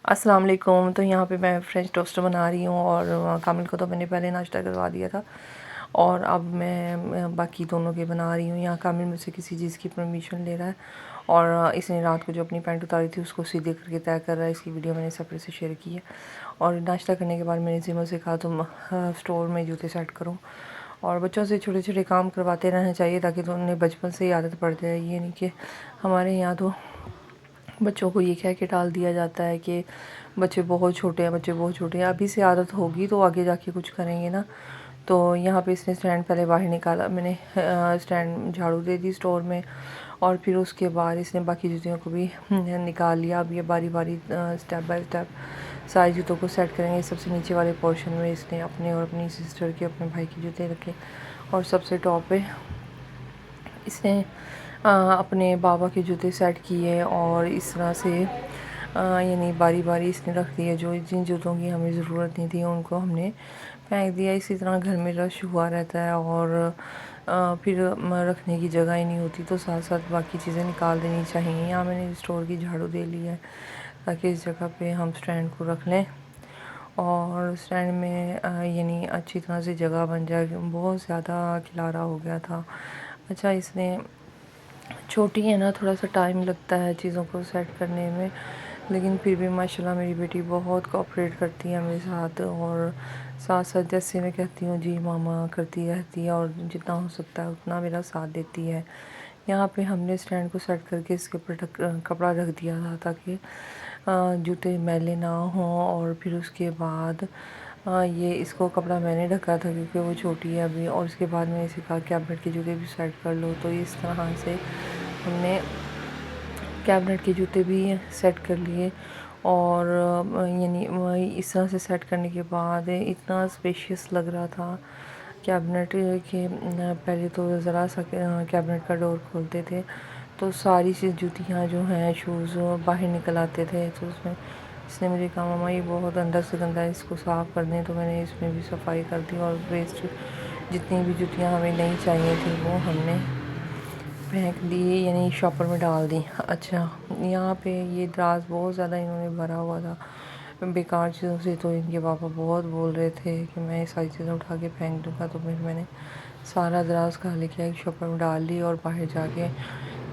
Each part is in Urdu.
السلام علیکم۔ تو یہاں پہ میں فرینچ ٹوسٹ بنا رہی ہوں اور کامل کو تو میں نے پہلے ناشتہ کروا دیا تھا اور اب میں باقی دونوں کے بنا رہی ہوں۔ یہاں کامل مجھ سے کسی چیز کی پرمیشن لے رہا ہے اور اس نے رات کو جو اپنی پینٹ اتاری تھی اس کو سیدھے کر کے طے کر رہا ہے۔ اس کی ویڈیو میں نے سپریٹ سے شیئر کی ہے اور ناشتہ کرنے کے بعد میں نے زیمل سے کہا تم اسٹور میں جوتے سیٹ کرو اور بچوں سے چھوٹے چھوٹے کام کرواتے رہنا چاہیے تاکہ تو انہیں بچپن سے ہی عادت پڑ جائے۔ یہ نہیں کہ ہمارے یہاں تو بچوں کو یہ کہہ کے ٹال دیا جاتا ہے کہ بچے بہت چھوٹے ہیں، ابھی سے عادت ہوگی تو آگے جا کے کچھ کریں گے نا۔ تو یہاں پہ اس نے اسٹینڈ پہلے باہر نکالا، میں نے اسٹینڈ جھاڑو دے دی اسٹور میں اور پھر اس کے بعد اس نے باقی جوتیوں کو بھی نکال لیا۔ اب یہ باری باری اسٹیپ بائی اسٹیپ سارے جوتوں کو سیٹ کریں گے۔ سب سے نیچے والے پورشن میں اس نے اپنے اور اپنی سسٹر کے، اپنے بھائی کے جوتے رکھے اور سب سے ٹاپ پہ اس نے اپنے بابا کے جوتے سیٹ کیے اور اس طرح سے یعنی باری باری اس نے رکھ دیا۔ جو جن جوتوں کی ہمیں ضرورت نہیں تھی ان کو ہم نے پھینک دیا۔ اسی طرح گھر میں رش ہوا رہتا ہے اور پھر رکھنے کی جگہ ہی نہیں ہوتی تو ساتھ ساتھ باقی چیزیں نکال دینی چاہیے۔ یہاں میں نے اسٹور کی جھاڑو دے لی ہے تاکہ اس جگہ پہ ہم اسٹینڈ کو رکھ لیں اور اسٹینڈ میں یعنی اچھی طرح سے جگہ بن جائے۔ بہت زیادہ کھلارا ہو گیا تھا۔ اچھا اس نے چھوٹی ہے نا، تھوڑا سا ٹائم لگتا ہے چیزوں کو سیٹ کرنے میں، لیکن پھر بھی ماشاءاللہ میری بیٹی بہت کوآپریٹ کرتی ہے میرے ساتھ اور ساتھ ساتھ جیسے میں کہتی ہوں جی ماما کرتی رہتی ہے اور جتنا ہو سکتا ہے اتنا میرا ساتھ دیتی ہے۔ یہاں پہ ہم نے اسٹینڈ کو سیٹ کر کے اس کے اوپر کپڑا رکھ دیا تھا تاکہ جوتے میلے نہ ہوں اور پھر اس کے بعد یہ اس کو کپڑا میں نے ڈھکا تھا کیونکہ وہ چھوٹی ہے ابھی، اور اس کے بعد میں نے اسے کہا کیبنٹ کے جوتے بھی سیٹ کر لو۔ تو اس طرح سے ہم نے کیبنٹ کے جوتے بھی سیٹ کر لیے اور یعنی اس طرح سے سیٹ کرنے کے بعد اتنا اسپیشیس لگ رہا تھا کیبنٹ کہ پہلے تو ذرا سا کیبنٹ کا ڈور کھولتے تھے تو ساری سی جوتیاں جو ہیں شوز باہر نکل آتے تھے۔ تو اس نے مجھے کہا ماما یہ بہت اندر سے گندا ہے، اس کو صاف کر دیں۔ تو میں نے اس میں بھی صفائی کر دی اور ویسٹ جتنی بھی جوتیاں ہمیں نہیں چاہیے تھیں وہ ہم نے پھینک دی، یعنی شاپر میں ڈال دی۔ اچھا یہاں پہ یہ دراز بہت زیادہ انہوں نے بھرا ہوا تھا بیکار چیزوں سے، تو ان کے پاپا بہت بول رہے تھے کہ میں یہ ساری چیزیں اٹھا کے پھینک دوں گا، تو پھر میں نے سارا دراز خالی کیا، ایک شاپر میں ڈال لی اور باہر جا کے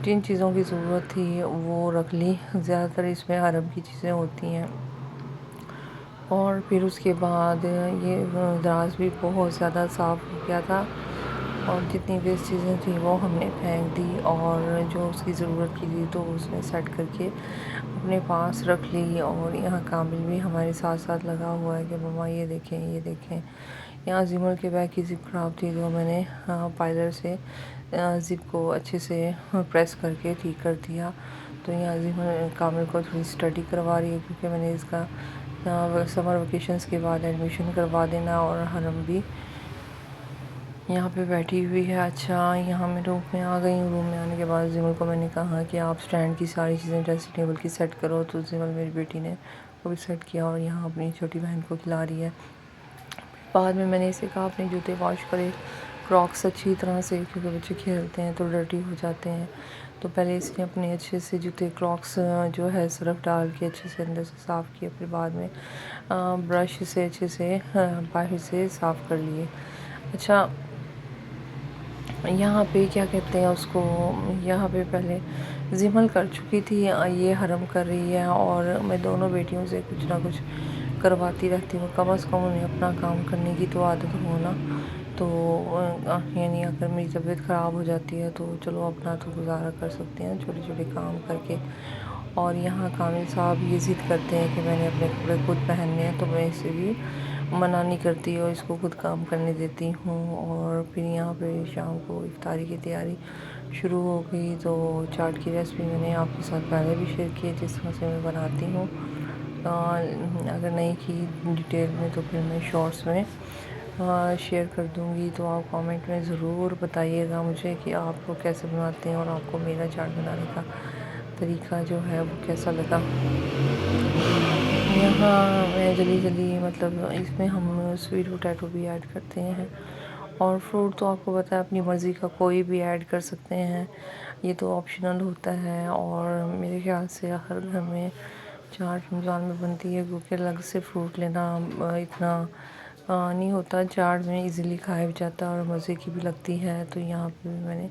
جن چیزوں کی ضرورت تھی وہ رکھ لی۔ زیادہ تر اس میں حرم کی چیزیں ہوتی ہیں اور پھر اس کے بعد یہ دراز بھی بہت زیادہ صاف ہو گیا تھا اور جتنی ویسٹ چیزیں تھیں وہ ہم نے پھینک دی اور جو اس کی ضرورت کی تھی تو اس نے سیٹ کر کے اپنے پاس رکھ لی۔ اور یہاں کامل بھی ہمارے ساتھ ساتھ لگا ہوا ہے کہ مما یہ دیکھیں یہ دیکھیں۔ یہاں زیمل کے بیگ کی زپ خراب تھی تو میں نے پائلر سے زپ کو اچھے سے پریس کر کے ٹھیک کر دیا۔ تو یہاں زیمل کامل کو تھوڑی اسٹڈی کروا رہی ہے کیونکہ میں نے اس کا سمر ویکیشنز کے بعد ایڈمیشن کروا دینا اور حرم بھی یہاں پہ بیٹھی ہوئی ہے۔ اچھا یہاں میں روم میں آ گئی ہوں۔ روم میں آنے کے بعد زیمل کو میں نے کہا کہ آپ اسٹینڈ کی ساری چیزیں ڈریسنگ ٹیبل کی سیٹ کرو، تو زیمل میری بیٹی نے وہ بھی سیٹ کیا اور یہاں اپنی چھوٹی بہن کو کھلا رہی ہے۔ بعد میں نے اسے کہا اپنے جوتے واش کرے، کراکس اچھی طرح سے، کیونکہ بچے کھیلتے ہیں تو ڈرٹی ہو جاتے ہیں۔ تو پہلے اس نے اپنے اچھے سے جوتے کراکس جو ہے سرف ڈال کے اچھے سے اندر سے صاف کیا، پھر بعد میں برش سے اچھے سے باہر سے صاف کر لیے۔ اچھا یہاں پہ کیا کہتے ہیں اس کو، یہاں پہ پہلے زیمل کر چکی تھی، یہ حرم کر رہی ہے اور میں دونوں بیٹیوں سے کچھ نہ کچھ کرواتی رہتی ہوں، کم از کم انہیں اپنا کام کرنے کی تو عادت ہو نا۔ تو یعنی اگر میری طبیعت خراب ہو جاتی ہے تو چلو اپنا تو گزارا کر سکتے ہیں چھوٹے چھوٹے کام کر کے۔ اور یہاں کامل صاحب یہ ضد کرتے ہیں کہ میں نے اپنے کپڑے خود پہننے ہیں، تو میں اسے بھی منع نہیں کرتی اور اس کو خود کام کرنے دیتی ہوں۔ اور پھر یہاں پہ شام کو افطاری کی تیاری شروع ہو گئی۔ تو چاٹ کی ریسپی میں نے آپ کے ساتھ پہلے بھی شیئر کی ہے جس طرح سے میں بناتی ہوں، اگر نہیں کی ڈیٹیل میں تو پھر میں شارٹس میں شیئر کر دوں گی۔ تو آپ کامنٹ میں ضرور بتائیے گا مجھے کہ آپ لوگ کیسے بناتے ہیں اور آپ کو میرا چاٹ بنانے کا طریقہ جو ہے وہ کیسا لگا۔ یہاں میں جلدی مطلب اس میں ہم سویٹ پوٹیٹو بھی ایڈ کرتے ہیں اور فروٹ تو آپ کو پتہ ہے اپنی مرضی کا کوئی بھی ایڈ کر سکتے ہیں، یہ تو آپشنل ہوتا ہے۔ اور میرے خیال سے ہر گھر میں چاٹ رمضان میں بنتی ہے کیونکہ الگ سے فروٹ لینا اتنا نہیں ہوتا، چاٹ میں ایزیلی کھایا بھی جاتا ہے اور مزے کی بھی لگتی ہے۔ تو یہاں پہ بھی میں نے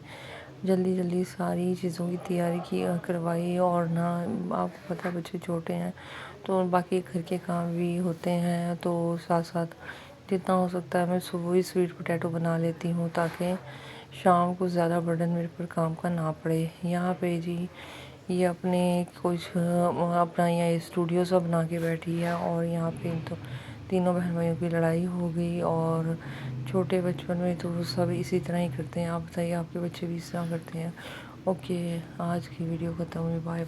جلدی ساری چیزوں کی تیاری کروائی، اور نا آپ کو پتہ بچے چھوٹے ہیں تو باقی گھر کے کام بھی ہوتے ہیں، تو ساتھ ساتھ جتنا ہو سکتا ہے میں صبح ہی سویٹ پوٹیٹو بنا لیتی ہوں تاکہ شام کو زیادہ برڈن میرے پر کام کا نہ پڑے۔ یہاں پہ جی یہ اپنے کچھ اپنا یہ اسٹوڈیو سا بنا کے بیٹھی ہے، اور یہاں پہ تو تینوں بہن بھائیوں کی لڑائی ہو گئی، اور چھوٹے بچپن میں تو وہ سب اسی طرح ہی کرتے ہیں۔ آپ بتائیے آپ کے بچے بھی اس طرح کرتے ہیں؟ اوکے، آج کی ویڈیو ختم ہوئی، بائے۔